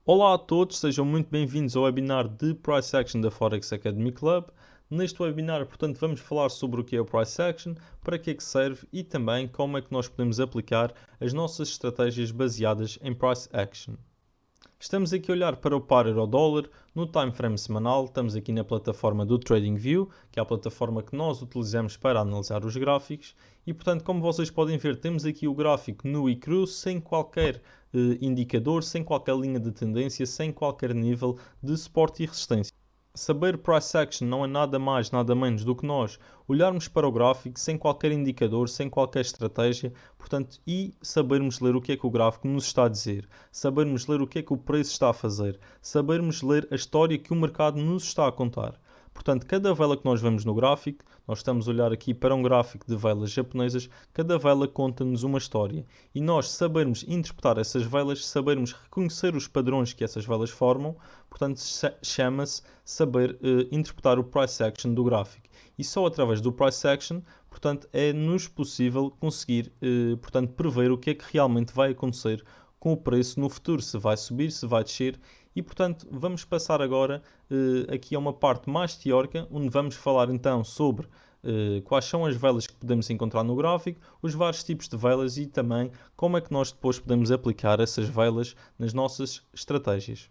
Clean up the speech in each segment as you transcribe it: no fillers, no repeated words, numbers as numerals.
Olá a todos, sejam muito bem-vindos ao webinar de Price Action da Forex Academy Club. Neste webinar, portanto, vamos falar sobre o que é o Price Action, para que é que serve e também como é que nós podemos aplicar as nossas estratégias baseadas em Price Action. Estamos aqui a olhar para o par euro-dólar no time frame semanal, estamos aqui na plataforma do TradingView, que é a plataforma que nós utilizamos para analisar os gráficos e, portanto, como vocês podem ver, temos aqui o gráfico nu e cru, sem qualquer indicador, sem qualquer linha de tendência, sem qualquer nível de suporte e resistência. Saber Price Action não é nada mais, nada menos do que nós olharmos para o gráfico sem qualquer indicador, sem qualquer estratégia, portanto, e sabermos ler o que é que o gráfico nos está a dizer, sabermos ler o que é que o preço está a fazer, sabermos ler a história que o mercado nos está a contar. Portanto, cada vela que nós vemos no gráfico, nós estamos a olhar aqui para um gráfico de velas japonesas, cada vela conta-nos uma história. E nós sabermos interpretar essas velas, sabermos reconhecer os padrões que essas velas formam, portanto, chama-se saber interpretar o price action do gráfico. E só através do price action, portanto, é-nos possível conseguir, portanto, prever o que é que realmente vai acontecer com o preço no futuro, se vai subir, se vai descer. E, portanto, vamos passar agora aqui a uma parte mais teórica, onde vamos falar então sobre quais são as velas que podemos encontrar no gráfico, os vários tipos de velas e também como é que nós depois podemos aplicar essas velas nas nossas estratégias.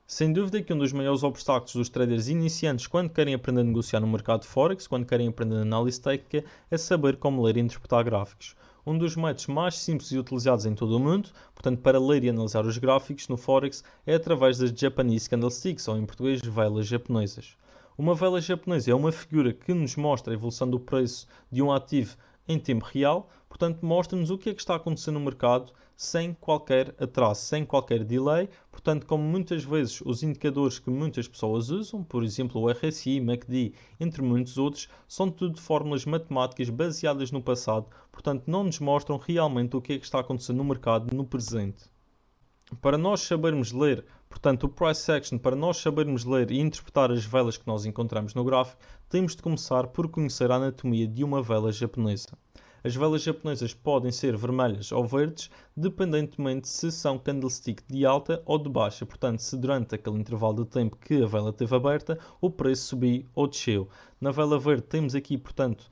Sem dúvida que um dos maiores obstáculos dos traders iniciantes quando querem aprender a negociar no mercado Forex, quando querem aprender análise técnica, é saber como ler e interpretar gráficos. Um dos métodos mais simples e utilizados em todo o mundo, portanto, para ler e analisar os gráficos no Forex, é através das Japanese Candlesticks, ou em português, velas japonesas. Uma vela japonesa é uma figura que nos mostra a evolução do preço de um ativo em tempo real, portanto, mostra-nos o que é que está acontecendo no mercado sem qualquer atraso, sem qualquer delay. Portanto, como muitas vezes os indicadores que muitas pessoas usam, por exemplo o RSI, MACD, entre muitos outros, são tudo fórmulas matemáticas baseadas no passado, portanto não nos mostram realmente o que é que está acontecendo no mercado no presente. Para nós sabermos ler, portanto, o Price Action, para nós sabermos ler e interpretar as velas que nós encontramos no gráfico, temos de começar por conhecer a anatomia de uma vela japonesa. As velas japonesas podem ser vermelhas ou verdes, dependentemente se são candlestick de alta ou de baixa. Portanto, se durante aquele intervalo de tempo que a vela esteve aberta, o preço subiu ou desceu. Na vela verde temos aqui, portanto,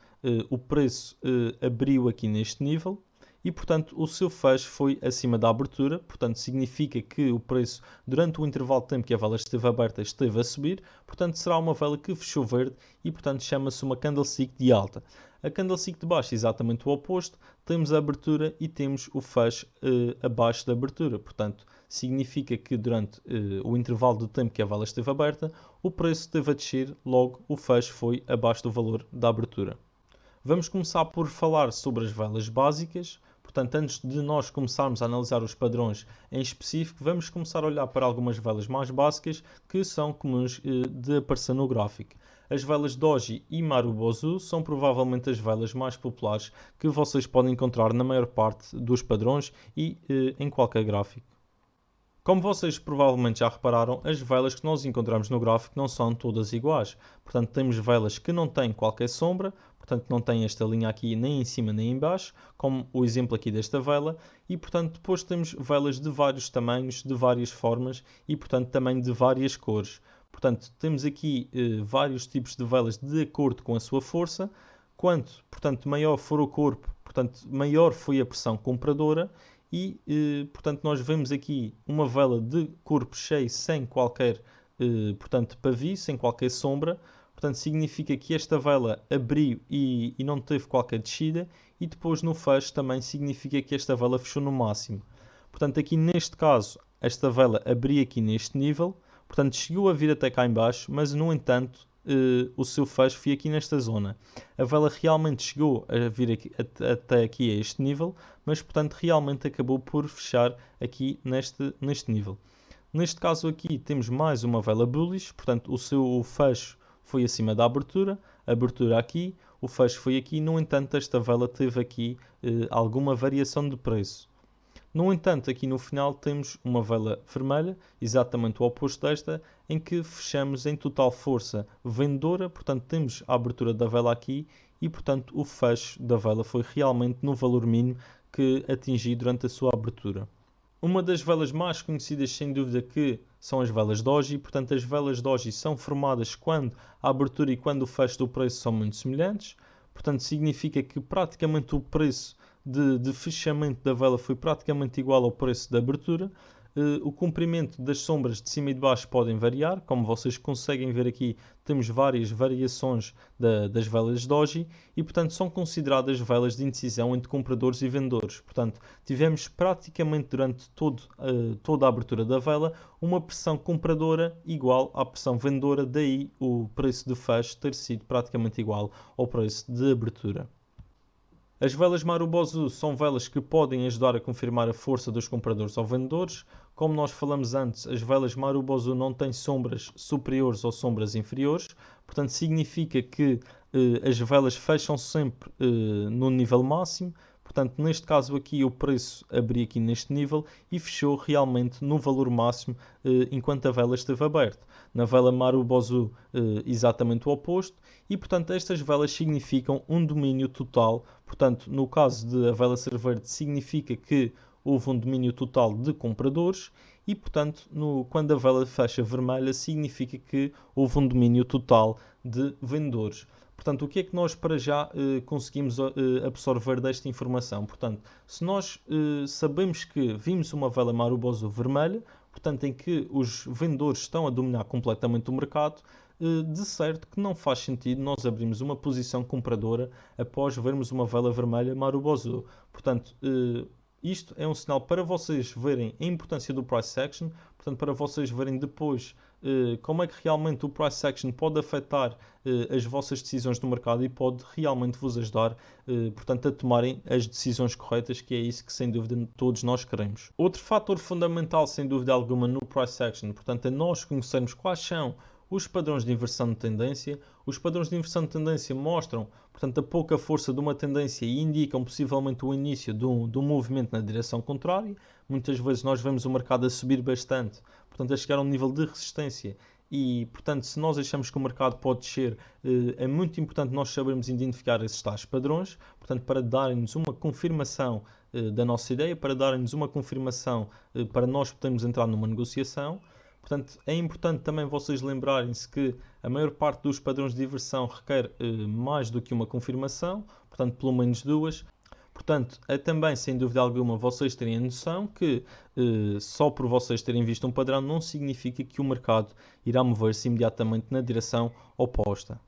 o preço abriu aqui neste nível. E, portanto, o seu fecho foi acima da abertura, portanto, significa que o preço, durante o intervalo de tempo que a vela esteve aberta, esteve a subir, portanto, será uma vela que fechou verde e, portanto, chama-se uma candlestick de alta. A candlestick de baixo é exatamente o oposto, temos a abertura e temos o fecho abaixo da abertura, portanto, significa que durante o intervalo de tempo que a vela esteve aberta, o preço esteve a descer, logo o fecho foi abaixo do valor da abertura. Vamos começar por falar sobre as velas básicas. Portanto, antes de nós começarmos a analisar os padrões em específico, vamos começar a olhar para algumas velas mais básicas que são comuns de aparecer no gráfico. As velas Doji e Marubozu são provavelmente as velas mais populares que vocês podem encontrar na maior parte dos padrões e em qualquer gráfico. Como vocês provavelmente já repararam, as velas que nós encontramos no gráfico não são todas iguais. Portanto, temos velas que não têm qualquer sombra, portanto não têm esta linha aqui nem em cima nem em baixo, como o exemplo aqui desta vela, e portanto depois temos velas de vários tamanhos, de várias formas e portanto também de várias cores. Portanto, temos aqui vários tipos de velas de acordo com a sua força. Quanto, portanto, maior for o corpo, portanto, maior foi a pressão compradora e, portanto, nós vemos aqui uma vela de corpo cheio sem qualquer, portanto, pavio, sem qualquer sombra. Portanto, significa que esta vela abriu e não teve qualquer descida e depois no fecho também significa que esta vela fechou no máximo. Portanto, aqui neste caso, esta vela abriu aqui neste nível, portanto, chegou a vir até cá em baixo, mas no entanto, o seu fecho foi aqui nesta zona. A vela realmente chegou a vir aqui, até aqui a este nível, mas portanto realmente acabou por fechar aqui neste nível. Neste caso aqui temos mais uma vela bullish, portanto o seu fecho foi acima da abertura, a abertura aqui, o fecho foi aqui, no entanto esta vela teve aqui alguma variação de preço. No entanto, aqui no final temos uma vela vermelha, exatamente o oposto desta, em que fechamos em total força vendedora, portanto temos a abertura da vela aqui e portanto o fecho da vela foi realmente no valor mínimo que atingi durante a sua abertura. Uma das velas mais conhecidas, sem dúvida, que são as velas doji. Portanto, as velas doji são formadas quando a abertura e quando o fecho do preço são muito semelhantes. Portanto, significa que praticamente o preço de fechamento da vela foi praticamente igual ao preço de abertura. O comprimento das sombras de cima e de baixo podem variar. Como vocês conseguem ver aqui, temos várias variações das velas doji e, portanto, são consideradas velas de indecisão entre compradores e vendedores. Portanto, tivemos praticamente durante toda a abertura da vela uma pressão compradora igual à pressão vendedora, daí o preço de fecho ter sido praticamente igual ao preço de abertura. As velas Marubozu são velas que podem ajudar a confirmar a força dos compradores ou vendedores. Como nós falamos antes, as velas Marubozu não têm sombras superiores ou sombras inferiores, portanto significa que as velas fecham sempre no nível máximo. Portanto, neste caso aqui o preço abriu aqui neste nível e fechou realmente no valor máximo enquanto a vela esteve aberta. Na vela Marubozu exatamente o oposto e, portanto, estas velas significam um domínio total. Portanto, no caso de a vela ser verde, significa que houve um domínio total de compradores e, portanto, quando a vela fecha vermelha, significa que houve um domínio total de vendedores. Portanto, o que é que nós para já conseguimos absorver desta informação? Portanto, se nós sabemos que vimos uma vela Marubozu vermelha, portanto, em que os vendedores estão a dominar completamente o mercado, de certo que não faz sentido nós abrirmos uma posição compradora após vermos uma vela vermelha Marubozu. Portanto, isto é um sinal para vocês verem a importância do price action, portanto, para vocês verem depois como é que realmente o price action pode afetar as vossas decisões no mercado e pode realmente vos ajudar, portanto, a tomarem as decisões corretas, que é isso que sem dúvida todos nós queremos. Outro fator fundamental, sem dúvida alguma, no price action, portanto, é nós conhecermos quais são os padrões de inversão de tendência. Os padrões de inversão de tendência mostram, portanto, a pouca força de uma tendência e indicam possivelmente o início de um movimento na direção contrária. Muitas vezes nós vemos o mercado a subir bastante, portanto, a chegar a um nível de resistência e, portanto, se nós achamos que o mercado pode descer, é muito importante nós sabermos identificar esses tais padrões, portanto, para darem-nos uma confirmação da nossa ideia, para darem-nos uma confirmação para nós podermos entrar numa negociação. Portanto, é importante também vocês lembrarem-se que a maior parte dos padrões de inversão requer mais do que uma confirmação, portanto, pelo menos duas. Portanto, é também, sem dúvida alguma, vocês terem a noção que só por vocês terem visto um padrão não significa que o mercado irá mover-se imediatamente na direção oposta.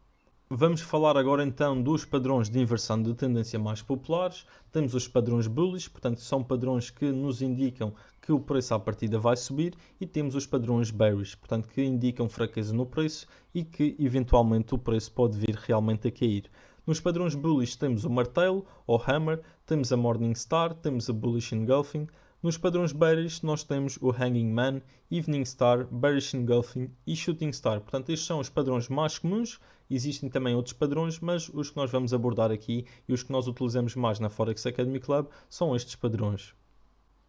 Vamos falar agora então dos padrões de inversão de tendência mais populares. Temos os padrões bullish, portanto são padrões que nos indicam que o preço à partida vai subir, e temos os padrões bearish, portanto que indicam fraqueza no preço e que eventualmente o preço pode vir realmente a cair. Nos padrões bullish temos o martelo ou hammer, temos a Morningstar, temos a bullish engulfing. Nos padrões bearish nós temos o Hanging Man, Evening Star, Bearish Engulfing e Shooting Star. Portanto, estes são os padrões mais comuns. Existem também outros padrões, mas os que nós vamos abordar aqui e os que nós utilizamos mais na Forex Academy Club são estes padrões.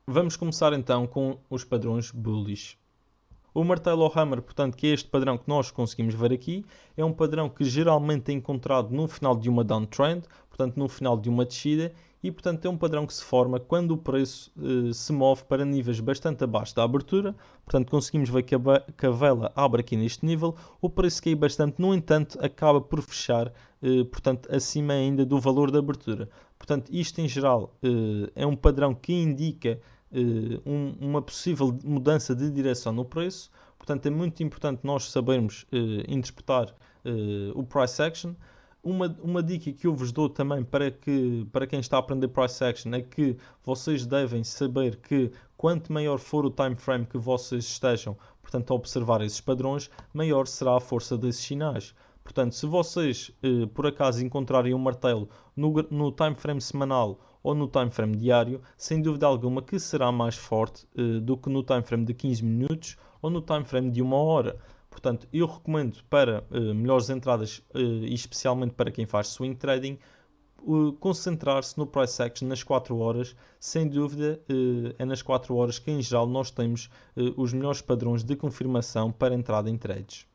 Vamos começar então com os padrões bullish. O martelo ou hammer, portanto, que é este padrão que nós conseguimos ver aqui, é um padrão que geralmente é encontrado no final de uma downtrend, portanto, no final de uma descida, e, portanto, é um padrão que se forma quando o preço se move para níveis bastante abaixo da abertura. Portanto, conseguimos ver que a vela abre aqui neste nível, o preço cai bastante, no entanto, acaba por fechar, portanto, acima ainda do valor da abertura. Portanto, isto em geral é um padrão que indica uma possível mudança de direção no preço. Portanto, é muito importante nós sabermos interpretar o price action. Uma dica que eu vos dou também para quem está a aprender price action é que vocês devem saber que quanto maior for o time frame que vocês estejam, portanto, a observar esses padrões, maior será a força desses sinais. Portanto, se vocês por acaso encontrarem um martelo no time frame semanal ou no time frame diário, sem dúvida alguma que será mais forte do que no time frame de 15 minutos ou no time frame de 1 hora. Portanto, eu recomendo para melhores entradas e especialmente para quem faz swing trading, concentrar-se no price action nas 4 horas. Sem dúvida, é nas 4 horas que em geral nós temos os melhores padrões de confirmação para entrada em trades.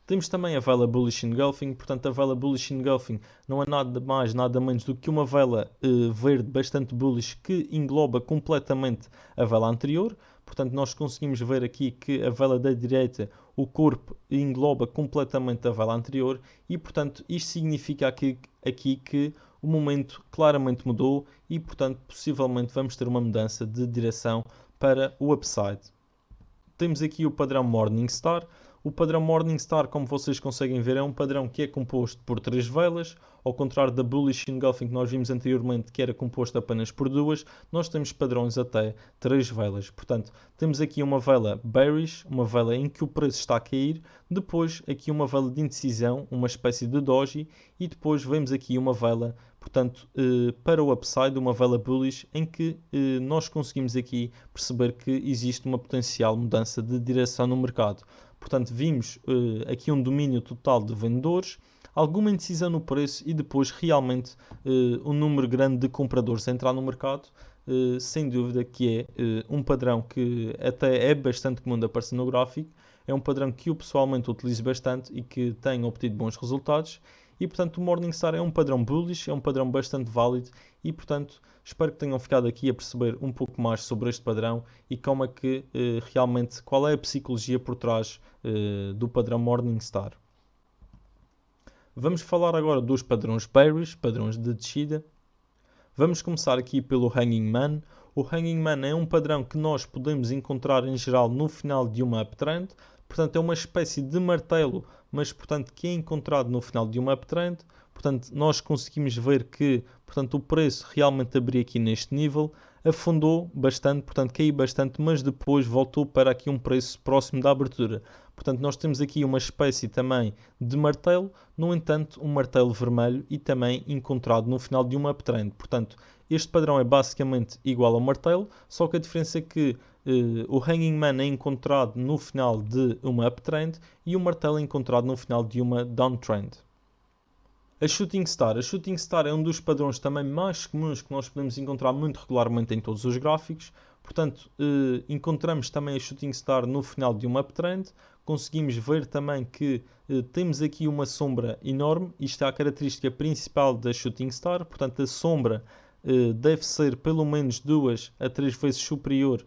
Temos também a vela Bullish Engulfing, portanto a vela Bullish Engulfing não é nada mais, nada menos do que uma vela verde bastante bullish que engloba completamente a vela anterior. Portanto, nós conseguimos ver aqui que a vela da direita, o corpo engloba completamente a vela anterior e, portanto, isto significa aqui que o momento claramente mudou e, portanto, possivelmente vamos ter uma mudança de direção para o upside. Temos aqui o padrão Morningstar. O padrão Morningstar, como vocês conseguem ver, é um padrão que é composto por 3 velas. Ao contrário da Bullish Engulfing que nós vimos anteriormente, que era composto apenas por 2, nós temos padrões até 3 velas. Portanto, temos aqui uma vela Bearish, uma vela em que o preço está a cair, depois aqui uma vela de indecisão, uma espécie de doji, e depois vemos aqui uma vela, portanto, para o upside, uma vela bullish, em que nós conseguimos aqui perceber que existe uma potencial mudança de direção no mercado. Portanto, vimos aqui um domínio total de vendedores, alguma indecisão no preço e depois realmente um número grande de compradores a entrar no mercado. Sem dúvida que é um padrão que até é bastante comum de aparecer no gráfico. É um padrão que eu pessoalmente utilizo bastante e que tem obtido bons resultados. E portanto o Morningstar é um padrão bullish, é um padrão bastante válido e portanto espero que tenham ficado aqui a perceber um pouco mais sobre este padrão e como é que realmente, qual é a psicologia por trás do padrão Morningstar. Vamos falar agora dos padrões bearish, padrões de descida. Vamos começar aqui pelo Hanging Man. O Hanging Man é um padrão que nós podemos encontrar em geral no final de uma uptrend. Portanto, é uma espécie de martelo, mas portanto, que é encontrado no final de uma uptrend. Portanto, nós conseguimos ver que portanto, o preço realmente abriu aqui neste nível, afundou bastante, portanto, caiu bastante, mas depois voltou para aqui um preço próximo da abertura. Portanto, nós temos aqui uma espécie também de martelo, no entanto, um martelo vermelho e também encontrado no final de uma uptrend. Portanto, este padrão é basicamente igual ao martelo, só que a diferença é que o Hanging Man é encontrado no final de uma uptrend e o martelo é encontrado no final de uma downtrend. A Shooting Star é um dos padrões também mais comuns que nós podemos encontrar muito regularmente em todos os gráficos. Portanto, encontramos também a Shooting Star no final de uma uptrend. Conseguimos ver também que temos aqui uma sombra enorme. Isto é a característica principal da Shooting Star. Portanto, a sombra deve ser pelo menos 2 a 3 vezes superior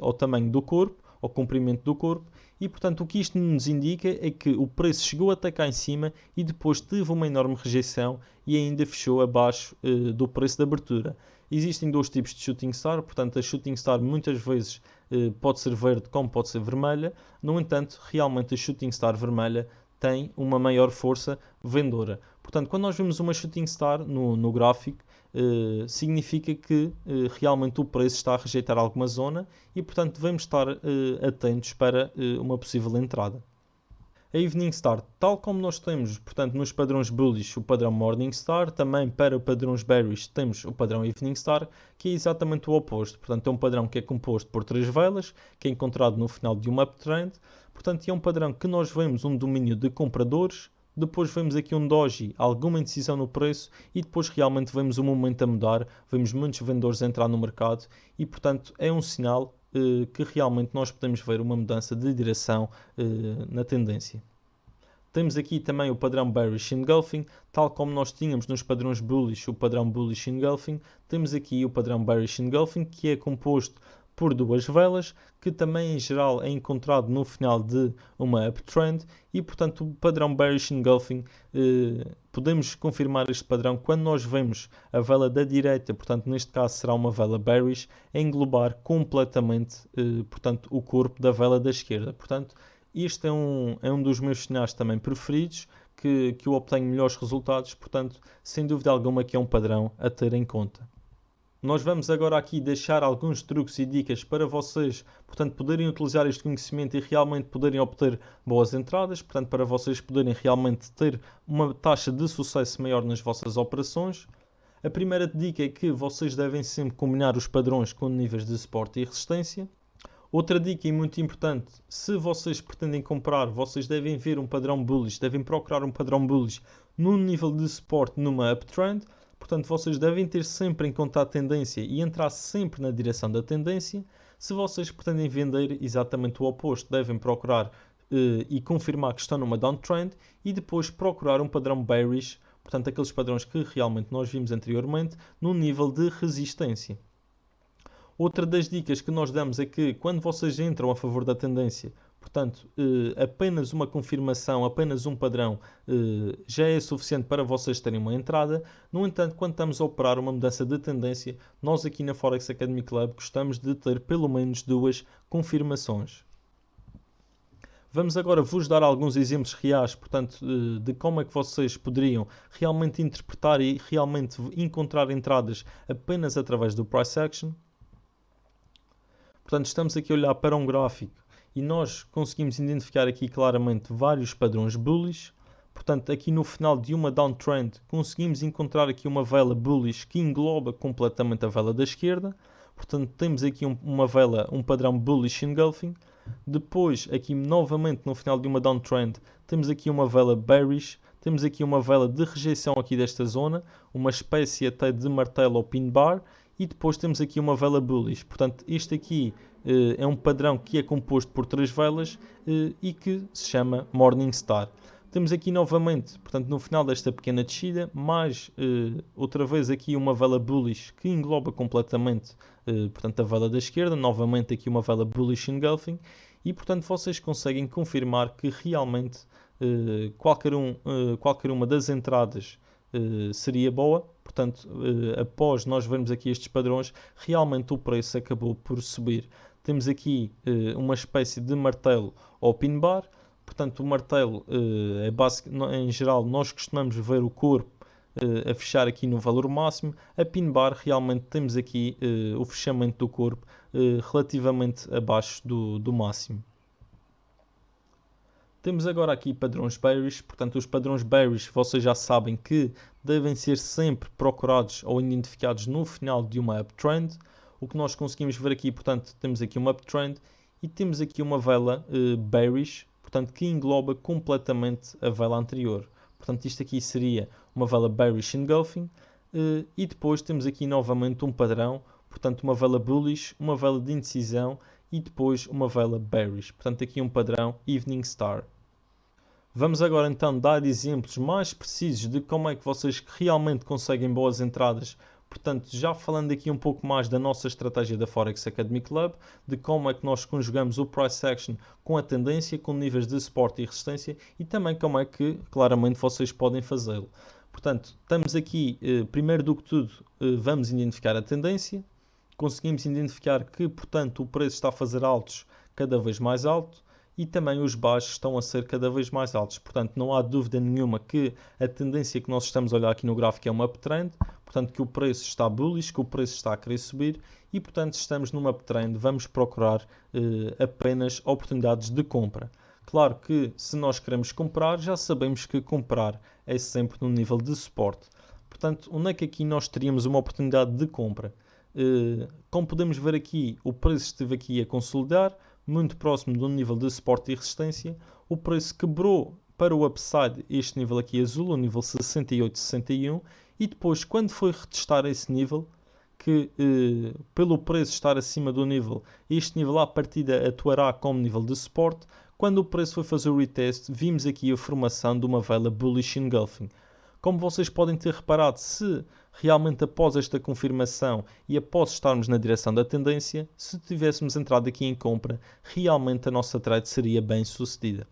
ao tamanho do corpo, ao comprimento do corpo. E, portanto, o que isto nos indica é que o preço chegou até cá em cima e depois teve uma enorme rejeição e ainda fechou abaixo do preço de abertura. Existem dois tipos de Shooting Star, portanto, a Shooting Star muitas vezes pode ser verde como pode ser vermelha. No entanto, realmente a Shooting Star vermelha tem uma maior força vendedora. Portanto, quando nós vemos uma Shooting Star no gráfico, significa que realmente o preço está a rejeitar alguma zona e, portanto, devemos estar atentos para uma possível entrada. A Evening Star, tal como nós temos, portanto, nos padrões bullish o padrão Morning Star, também para padrões bearish temos o padrão Evening Star, que é exatamente o oposto. Portanto, é um padrão que é composto por 3 velas, que é encontrado no final de uma uptrend. Portanto, é um padrão que nós vemos um domínio de compradores, depois vemos aqui um doji, alguma indecisão no preço e depois realmente vemos o momento a mudar, vemos muitos vendedores a entrar no mercado e, portanto, é um sinal que realmente nós podemos ver uma mudança de direção na tendência. Temos aqui também o padrão Bearish Engulfing, tal como nós tínhamos nos padrões Bullish, o padrão Bullish Engulfing, temos aqui o padrão Bearish Engulfing, que é composto por 2 velas, que também em geral é encontrado no final de uma uptrend e, portanto, o padrão Bearish Engulfing, podemos confirmar este padrão quando nós vemos a vela da direita, portanto, neste caso será uma vela bearish, a englobar completamente, portanto, o corpo da vela da esquerda. Portanto, este é um dos meus sinais também preferidos, que eu obtenho melhores resultados, portanto, sem dúvida alguma que é um padrão a ter em conta. Nós vamos agora aqui deixar alguns truques e dicas para vocês, portanto, poderem utilizar este conhecimento e realmente poderem obter boas entradas, portanto, para vocês poderem realmente ter uma taxa de sucesso maior nas vossas operações. A primeira dica é que vocês devem sempre combinar os padrões com níveis de suporte e resistência. Outra dica e muito importante, se vocês pretendem comprar, vocês devem ver um padrão bullish, devem procurar um padrão bullish num nível de suporte numa uptrend. Portanto, vocês devem ter sempre em conta a tendência e entrar sempre na direção da tendência. Se vocês pretendem vender, exatamente o oposto, devem procurar e confirmar que estão numa downtrend e depois procurar um padrão bearish, portanto aqueles padrões que realmente nós vimos anteriormente, num nível de resistência. Outra das dicas que nós damos é que quando vocês entram a favor da tendência, portanto, apenas uma confirmação, apenas um padrão já é suficiente para vocês terem uma entrada. No entanto, quando estamos a operar uma mudança de tendência, nós aqui na Forex Academy Club gostamos de ter pelo menos 2 confirmações. Vamos agora vos dar alguns exemplos reais, portanto, de como é que vocês poderiam realmente interpretar e realmente encontrar entradas apenas através do Price Action. Portanto, estamos aqui a olhar para um gráfico e nós conseguimos identificar aqui claramente vários padrões bullish. Portanto, aqui no final de uma downtrend conseguimos encontrar aqui uma vela bullish que engloba completamente a vela da esquerda. Portanto, temos aqui uma vela, um padrão bullish engulfing. Depois, aqui novamente no final de uma downtrend, temos aqui uma vela bearish. Temos aqui uma vela de rejeição aqui desta zona, uma espécie até de martelo ou pin bar. E depois temos aqui uma vela bullish. Portanto, este aqui é um padrão que é composto por 3 velas e que se chama Morningstar. Temos aqui novamente, portanto, no final desta pequena descida, mais outra vez aqui uma vela bullish que engloba completamente portanto, a vela da esquerda. Novamente aqui uma vela bullish engulfing. E, portanto, vocês conseguem confirmar que realmente qualquer uma das entradas seria boa. Portanto, após nós vermos aqui estes padrões, realmente o preço acabou por subir. Temos aqui uma espécie de martelo ou pin bar. Portanto, o martelo é básico, em geral nós costumamos ver o corpo a fechar aqui no valor máximo. A pin bar realmente temos aqui o fechamento do corpo relativamente abaixo do máximo. Temos agora aqui padrões bearish, portanto os padrões bearish vocês já sabem que devem ser sempre procurados ou identificados no final de uma uptrend. O que nós conseguimos ver aqui, portanto, temos aqui uma uptrend e temos aqui uma vela bearish, portanto, que engloba completamente a vela anterior. Portanto, isto aqui seria uma vela bearish engulfing e depois temos aqui novamente um padrão, portanto, uma vela bullish, uma vela de indecisão e depois uma vela bearish. Portanto, aqui um padrão Evening Star. Vamos agora então dar exemplos mais precisos de como é que vocês realmente conseguem boas entradas. Portanto, já falando aqui um pouco mais da nossa estratégia da Forex Academy Club, de como é que nós conjugamos o Price Action com a tendência, com níveis de suporte e resistência e também como é que claramente vocês podem fazê-lo. Portanto, estamos aqui, primeiro do que tudo, vamos identificar a tendência. Conseguimos identificar que, portanto, o preço está a fazer altos cada vez mais alto e também os baixos estão a ser cada vez mais altos. Portanto, não há dúvida nenhuma que a tendência que nós estamos a olhar aqui no gráfico é uma uptrend, portanto, que o preço está bullish, que o preço está a querer subir e, portanto, estamos numa uptrend, vamos procurar apenas oportunidades de compra. Claro que se nós queremos comprar, já sabemos que comprar é sempre no nível de suporte. Portanto, onde é que aqui nós teríamos uma oportunidade de compra? Como podemos ver aqui, o preço esteve aqui a consolidar, muito próximo do nível de suporte e resistência. O preço quebrou para o upside este nível aqui azul, o nível 68,61, e depois, quando foi retestar esse nível, que pelo preço estar acima do nível, este nível à partida atuará como nível de suporte. Quando o preço foi fazer o retest, vimos aqui a formação de uma vela bullish engulfing. Como vocês podem ter reparado, se realmente após esta confirmação e após estarmos na direção da tendência, se tivéssemos entrado aqui em compra, realmente a nossa trade seria bem sucedida.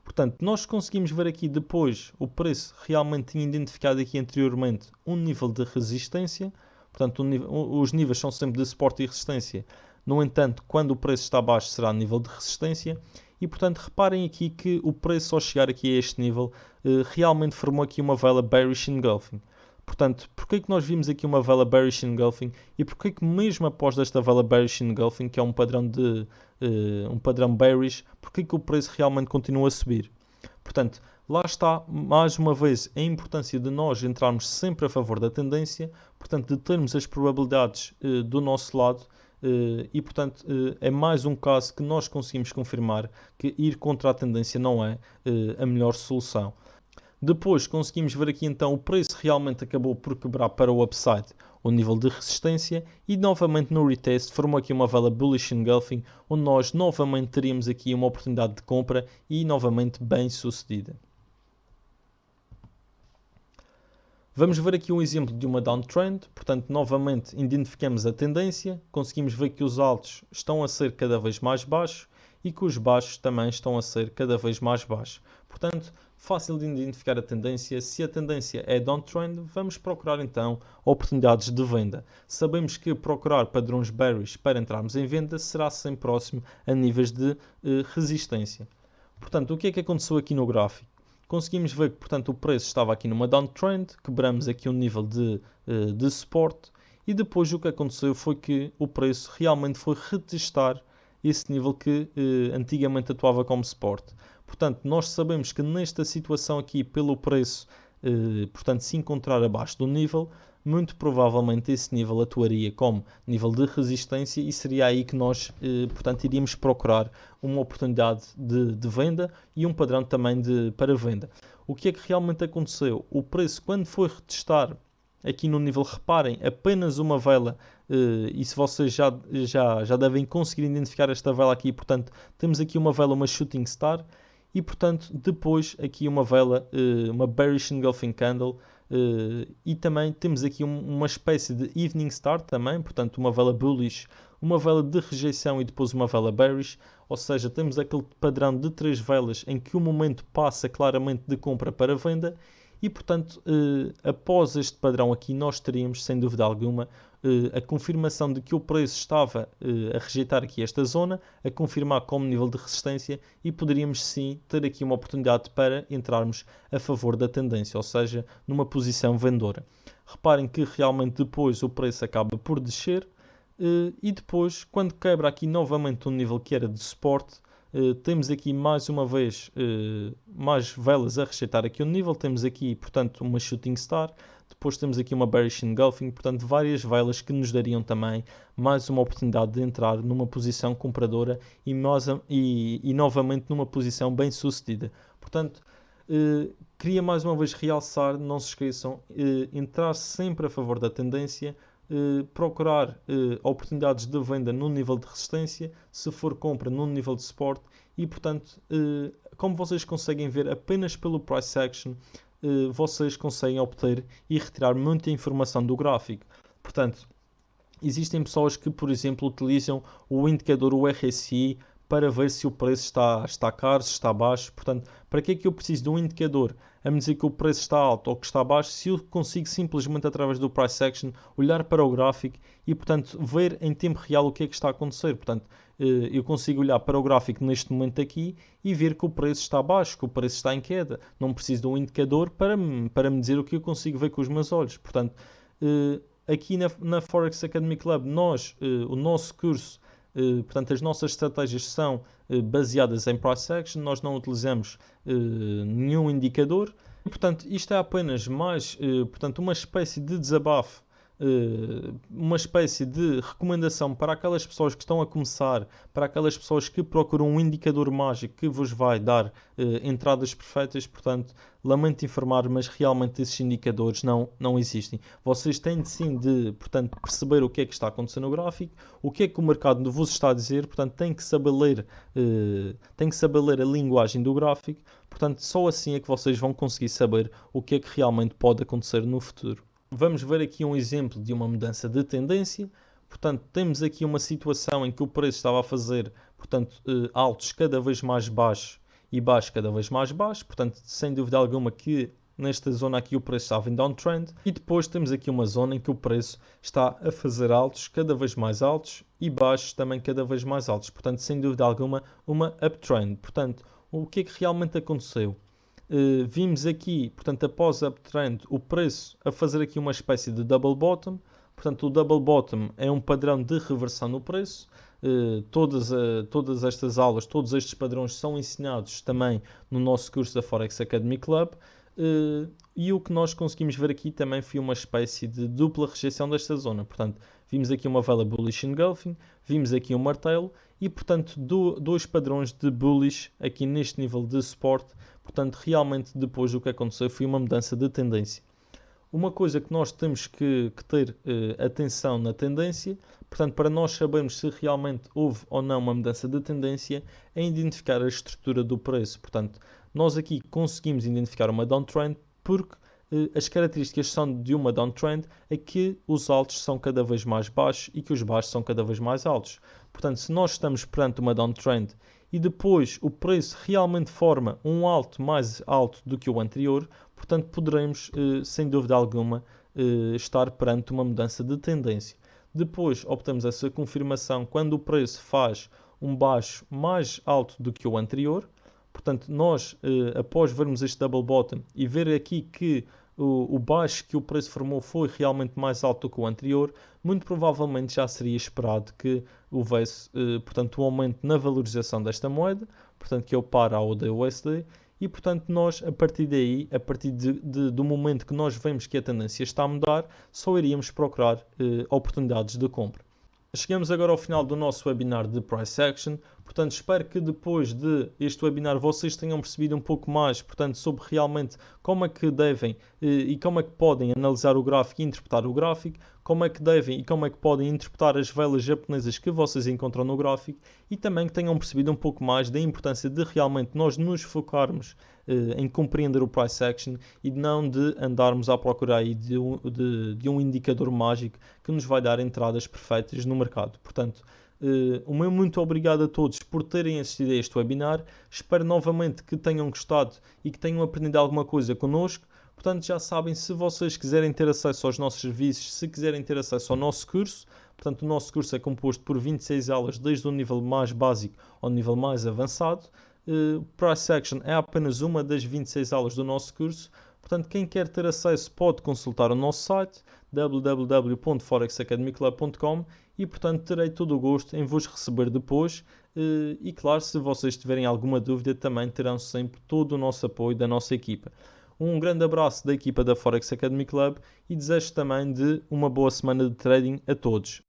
Portanto, nós conseguimos ver aqui depois, o preço realmente tinha identificado aqui anteriormente um nível de resistência, portanto os níveis são sempre de suporte e resistência, no entanto, quando o preço está baixo será nível de resistência. E, portanto, reparem aqui que o preço, ao chegar aqui a este nível, realmente formou aqui uma vela bearish engulfing. Portanto, porquê que nós vimos aqui uma vela bearish engulfing e porquê que mesmo após esta vela bearish engulfing, que é um padrão bearish, porquê que o preço realmente continua a subir? Portanto, lá está, mais uma vez, a importância de nós entrarmos sempre a favor da tendência, portanto, de termos as probabilidades do nosso lado. E, portanto, é mais um caso que nós conseguimos confirmar que ir contra a tendência não é a melhor solução. Depois conseguimos ver aqui então o preço realmente acabou por quebrar para o upside, o nível de resistência e novamente no retest formou aqui uma vela bullish engulfing, onde nós novamente teríamos aqui uma oportunidade de compra e novamente bem sucedida. Vamos ver aqui um exemplo de uma downtrend, portanto novamente identificamos a tendência, conseguimos ver que os altos estão a ser cada vez mais baixos e que os baixos também estão a ser cada vez mais baixos. Portanto, fácil de identificar a tendência. Se a tendência é downtrend, vamos procurar então oportunidades de venda. Sabemos que procurar padrões bearish para entrarmos em venda será sempre próximo a níveis de resistência. Portanto, o que é que aconteceu aqui no gráfico? Conseguimos ver que, portanto, o preço estava aqui numa downtrend, quebramos aqui um nível de suporte e depois o que aconteceu foi que o preço realmente foi retestar esse nível que antigamente atuava como suporte. Portanto, nós sabemos que nesta situação aqui, pelo preço, portanto, se encontrar abaixo do nível, muito provavelmente esse nível atuaria como nível de resistência e seria aí que nós, portanto, iríamos procurar uma oportunidade de venda e um padrão também para venda. O que é que realmente aconteceu? O preço, quando foi retestar aqui no nível, reparem, apenas uma vela, e se vocês já devem conseguir identificar esta vela aqui, portanto, temos aqui uma vela, uma shooting star, e portanto, depois aqui uma vela, uma bearish engulfing candle, e também temos aqui uma espécie de evening star também, portanto uma vela bullish, uma vela de rejeição e depois uma vela bearish, ou seja, temos aquele padrão de 3 velas em que o momento passa claramente de compra para venda e portanto após este padrão aqui nós teríamos sem dúvida alguma a confirmação de que o preço estava a rejeitar aqui esta zona, a confirmar como nível de resistência e poderíamos sim ter aqui uma oportunidade para entrarmos a favor da tendência, ou seja, numa posição vendedora. Reparem que realmente depois o preço acaba por descer e depois, quando quebra aqui novamente um nível que era de suporte, temos aqui mais uma vez mais velas a rejeitar aqui o nível, temos aqui portanto uma shooting star, depois temos aqui uma bearish engulfing, portanto várias velas que nos dariam também mais uma oportunidade de entrar numa posição compradora e novamente numa posição bem sucedida. Portanto, queria mais uma vez realçar, não se esqueçam, entrar sempre a favor da tendência, procurar oportunidades de venda no nível de resistência, se for compra no nível de suporte e portanto, como vocês conseguem ver apenas pelo price action, vocês conseguem obter e retirar muita informação do gráfico. Portanto, existem pessoas que, por exemplo, utilizam o indicador, o RSI, para ver se o preço está caro, se está baixo. Portanto, para que é que eu preciso de um indicador a me dizer que o preço está alto ou que está baixo, se eu consigo simplesmente, através do price action, olhar para o gráfico e, portanto, ver em tempo real o que é que está a acontecer. Portanto, eu consigo olhar para o gráfico neste momento aqui e ver que o preço está baixo, que o preço está em queda. Não preciso de um indicador para me dizer o que eu consigo ver com os meus olhos. Portanto, aqui na Forex Academy Club, o nosso curso, portanto, as nossas estratégias são baseadas em price action, nós não utilizamos nenhum indicador. Portanto, isto é apenas mais portanto, uma espécie de desabafo, uma espécie de recomendação para aquelas pessoas que estão a começar, para aquelas pessoas que procuram um indicador mágico que vos vai dar entradas perfeitas. Portanto, lamento informar, mas realmente esses indicadores não existem. Vocês têm sim de, portanto, perceber o que é que está acontecendo no gráfico, o que é que o mercado vos está a dizer, portanto, têm que saber ler a linguagem do gráfico, portanto, só assim é que vocês vão conseguir saber o que é que realmente pode acontecer no futuro. Vamos ver aqui um exemplo de uma mudança de tendência. Portanto, temos aqui uma situação em que o preço estava a fazer, portanto, altos cada vez mais baixos e baixos cada vez mais baixos. Portanto, sem dúvida alguma que nesta zona aqui o preço estava em downtrend. E depois temos aqui uma zona em que o preço está a fazer altos cada vez mais altos e baixos também cada vez mais altos. Portanto, sem dúvida alguma, uma uptrend. Portanto, o que é que realmente aconteceu? Vimos aqui, portanto, após a uptrend, o preço a fazer aqui uma espécie de double bottom. Portanto, o double bottom é um padrão de reversão no preço. Todas estas aulas, todos estes padrões são ensinados também no nosso curso da Forex Academy Club. E o que nós conseguimos ver aqui também foi uma espécie de dupla rejeição desta zona. Portanto, vimos aqui uma vela bullish engulfing, vimos aqui um martelo e, portanto, dois padrões de bullish aqui neste nível de suporte. Portanto, realmente depois o que aconteceu foi uma mudança de tendência. Uma coisa que nós temos que ter atenção na tendência, portanto, para nós sabermos se realmente houve ou não uma mudança de tendência, é identificar a estrutura do preço. Portanto, nós aqui conseguimos identificar uma downtrend porque as características são de uma downtrend é que os altos são cada vez mais baixos e que os baixos são cada vez mais altos. Portanto, se nós estamos perante uma downtrend e depois o preço realmente forma um alto mais alto do que o anterior, portanto, poderemos, sem dúvida alguma, estar perante uma mudança de tendência. Depois obtemos essa confirmação quando o preço faz um baixo mais alto do que o anterior. Portanto, nós, após vermos este double bottom e ver aqui que o baixo que o preço formou foi realmente mais alto do que o anterior, muito provavelmente já seria esperado que houvesse, portanto, um aumento na valorização desta moeda, portanto, que é o par ao USD, e, portanto, nós, a partir daí, a partir do momento que nós vemos que a tendência está a mudar, só iríamos procurar oportunidades de compra. Chegamos agora ao final do nosso webinar de Price Action, portanto espero que depois deste webinar vocês tenham percebido um pouco mais, portanto, sobre realmente como é que devem e como é que podem analisar o gráfico e interpretar o gráfico, como é que devem e como é que podem interpretar as velas japonesas que vocês encontram no gráfico e também que tenham percebido um pouco mais da importância de realmente nós nos focarmos em compreender o Price Action e não de andarmos à procura aí de um indicador mágico que nos vai dar entradas perfeitas no mercado. Portanto, o meu muito obrigado a todos por terem assistido a este webinar. Espero novamente que tenham gostado e que tenham aprendido alguma coisa connosco. Portanto, já sabem, se vocês quiserem ter acesso aos nossos serviços, se quiserem ter acesso ao nosso curso, portanto, o nosso curso é composto por 26 aulas, desde o nível mais básico ao nível mais avançado. Price Action é apenas uma das 26 aulas do nosso curso. Portanto, quem quer ter acesso pode consultar o nosso site www.forexacademyclub.com e, portanto, terei todo o gosto em vos receber depois e, claro, se vocês tiverem alguma dúvida, também terão sempre todo o nosso apoio da nossa equipa. Um grande abraço da equipa da Forex Academy Club e desejo também de uma boa semana de trading a todos.